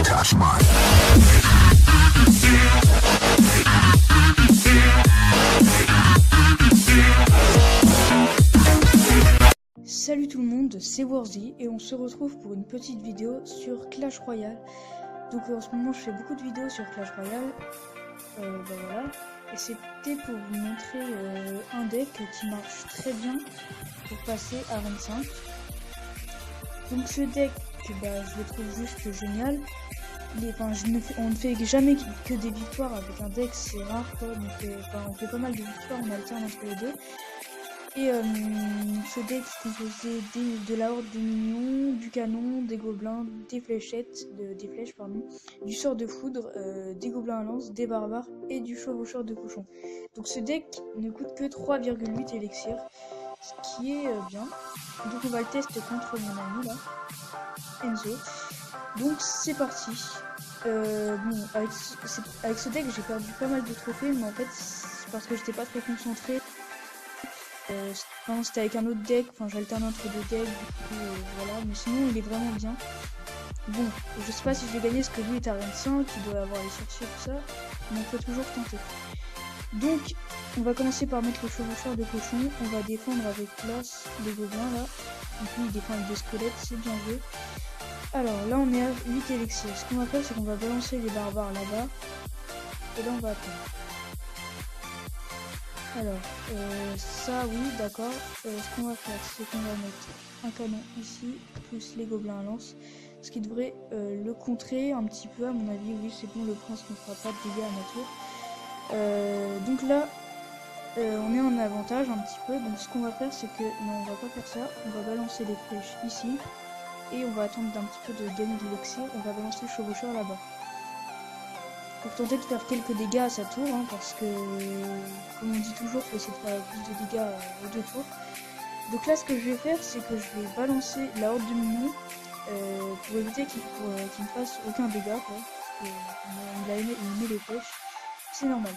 touch mine. Salut tout le monde, c'est Warzy et on se retrouve pour une petite vidéo sur Clash Royale. Donc en ce moment je fais beaucoup de vidéos sur Clash Royale, voilà. Et c'était pour vous montrer un deck qui marche très bien pour passer à 25. Donc ce deck, je le trouve juste génial. On ne fait jamais que des victoires avec un deck, c'est rare quoi. On fait pas mal de victoires, on alterne entre les deux. Et ce deck est composé de la horde de minions, du canon, des gobelins, des flèches, du sort de foudre, des gobelins à lance, des barbares et du chevaucheur de cochon. Donc ce deck ne coûte que 3,8 élixirs, ce qui est bien. Donc on va le tester contre mon ami là, Enzo. Donc c'est parti. Avec ce deck j'ai perdu pas mal de trophées, mais en fait c'est parce que j'étais pas très concentré. C'était avec un autre deck, j'alterne entre deux decks, voilà, mais sinon il est vraiment bien. Bon, je sais pas si je vais gagner parce que lui est à 25, il doit avoir les sorciers, tout ça, mais on peut toujours tenter. Donc, on va commencer par mettre le chevaucheur de cochon, on va défendre avec l'as des gobelins là, donc lui il défend avec des squelettes, c'est bien joué. Alors là on est à 8 élixirs, ce qu'on va faire c'est qu'on va balancer les barbares là-bas, et là on va attendre. Alors, ça oui, d'accord. Ce qu'on va faire, c'est qu'on va mettre un canon ici, plus les gobelins à lance. Ce qui devrait le contrer un petit peu, à mon avis. Oui, c'est bon, le prince ne fera pas de dégâts à ma tour. Donc là, on est en avantage un petit peu. Donc ce qu'on va faire, c'est que... Non, on va pas faire ça. On va balancer les flèches ici. Et on va attendre d'un petit peu de gagner de l'élixir. On va balancer le chevaucheur là-bas. Pour tenter de faire quelques dégâts à sa tour, parce que, comme on dit toujours, faut essayer de faire plus de dégâts aux deux tours. Donc là, ce que je vais faire, c'est que je vais balancer la horde de minions pour éviter qu'il ne fasse aucun dégât, quoi. Parce qu'il met les flèches, c'est normal.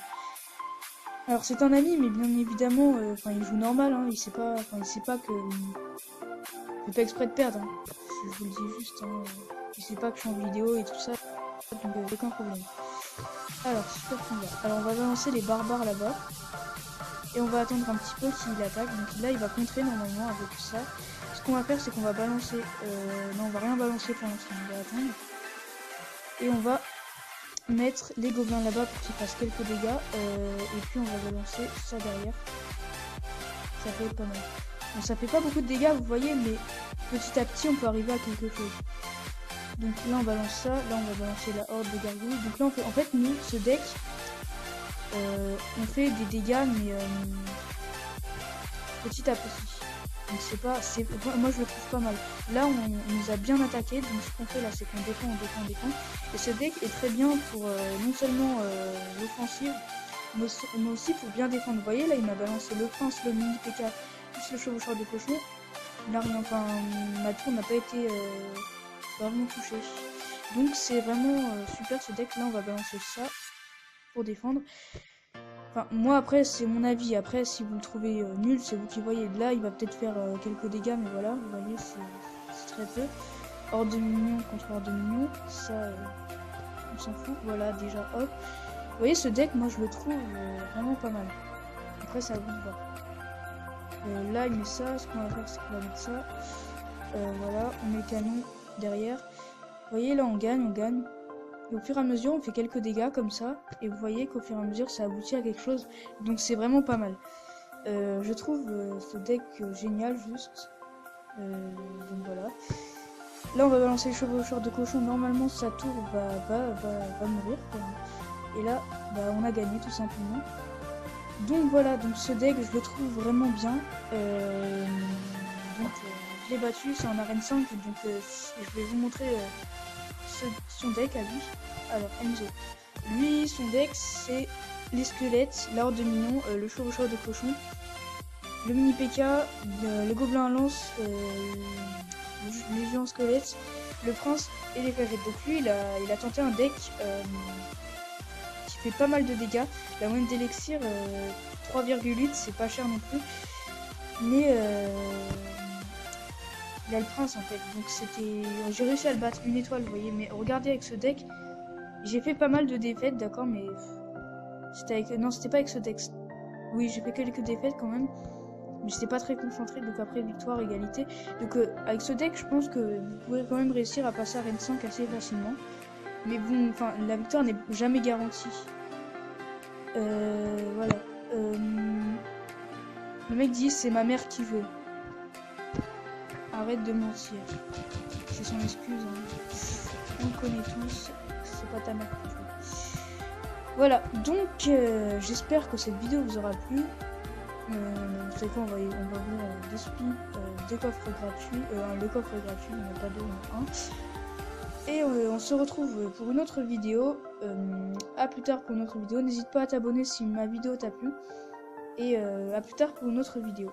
Alors c'est un ami, mais bien évidemment, il joue normal, il sait pas que... Il fait pas exprès de perdre, je vous le dis juste, il sait pas que je suis en vidéo et tout ça, donc aucun problème. Alors, super combat. Alors, on va balancer les barbares là-bas. Et on va attendre un petit peu s'il attaque. Donc là, il va contrer normalement avec ça. Ce qu'on va faire, c'est qu'on va balancer... non, on va rien balancer pour l'instant. On va attendre. Et on va mettre les gobelins là-bas pour qu'ils fassent quelques dégâts. Et puis, on va balancer ça derrière. Ça peut être pas mal. Bon, ça fait pas beaucoup de dégâts, vous voyez, mais petit à petit, on peut arriver à quelque chose. Donc là on balance ça, là on va balancer la horde de gargouilles. Donc là on fait, en fait nous, ce deck, on fait des dégâts mais petit à petit. Donc moi je le trouve pas mal. Là on nous a bien attaqué, donc ce qu'on fait là c'est qu'on défend. Et ce deck est très bien pour non seulement l'offensive, mais aussi pour bien défendre. Vous voyez là il m'a balancé le prince, le mini PK, plus le chevaucheur de cochon. Là rien, ma tour n'a pas été... vraiment touché. Donc c'est vraiment super ce deck. Là on va balancer ça pour défendre. Moi après c'est mon avis. Après si vous le trouvez nul, c'est vous qui voyez. Là il va peut-être faire quelques dégâts, mais voilà, vous voyez c'est très peu. Horde de minions contre horde de minions, ça on s'en fout. Voilà déjà hop. Vous voyez ce deck, moi je le trouve vraiment pas mal. Après ça vous de voir. Là il met ça, ce qu'on va faire c'est qu'on va mettre ça. Voilà, on met le canon derrière. Vous voyez là on gagne. Et au fur et à mesure on fait quelques dégâts comme ça. Et vous voyez qu'au fur et à mesure ça aboutit à quelque chose. Donc c'est vraiment pas mal. Je trouve ce deck génial juste. Donc voilà. Là on va balancer le chevaucheur de cochon. Normalement sa tour va mourir quoi. Et là on a gagné tout simplement. Donc voilà, donc ce deck je le trouve vraiment bien. Je l'ai battu, c'est en arène 5, donc je vais vous montrer son deck à lui. Alors Enzo, lui son deck c'est les squelettes, la horde de minions, le chevaucheur de cochon, le mini PK, le gobelin à lance, les géants squelettes, le prince et les fléchettes. Donc lui il a tenté un deck qui fait pas mal de dégâts. La moyenne d'élixir 3,8, c'est pas cher non plus, mais Il a le prince en fait. Donc c'était... J'ai réussi à le battre 1 étoile, vous voyez. Mais regardez avec ce deck, j'ai fait pas mal de défaites, d'accord, mais... C'était avec... Non, c'était pas avec ce deck. Oui, j'ai fait quelques défaites quand même. Mais j'étais pas très concentré, donc après victoire, égalité. Donc avec ce deck, je pense que vous pouvez quand même réussir à passer à Reine 5 assez facilement. Mais bon, enfin, la victoire n'est jamais garantie. Voilà. Le mec dit c'est ma mère qui veut. Arrête de mentir. C'est son excuse. Hein. On le connaît tous. C'est pas ta mère qui veut. Voilà. Donc j'espère que cette vidéo vous aura plu. Vous savez quoi, on va ouvrir deux spins, deux coffres gratuits. Le coffre est gratuit, il n'y en a pas deux, il y en a un. Et on se retrouve pour une autre vidéo. À plus tard pour une autre vidéo. N'hésite pas à t'abonner si ma vidéo t'a plu. Et à plus tard pour une autre vidéo.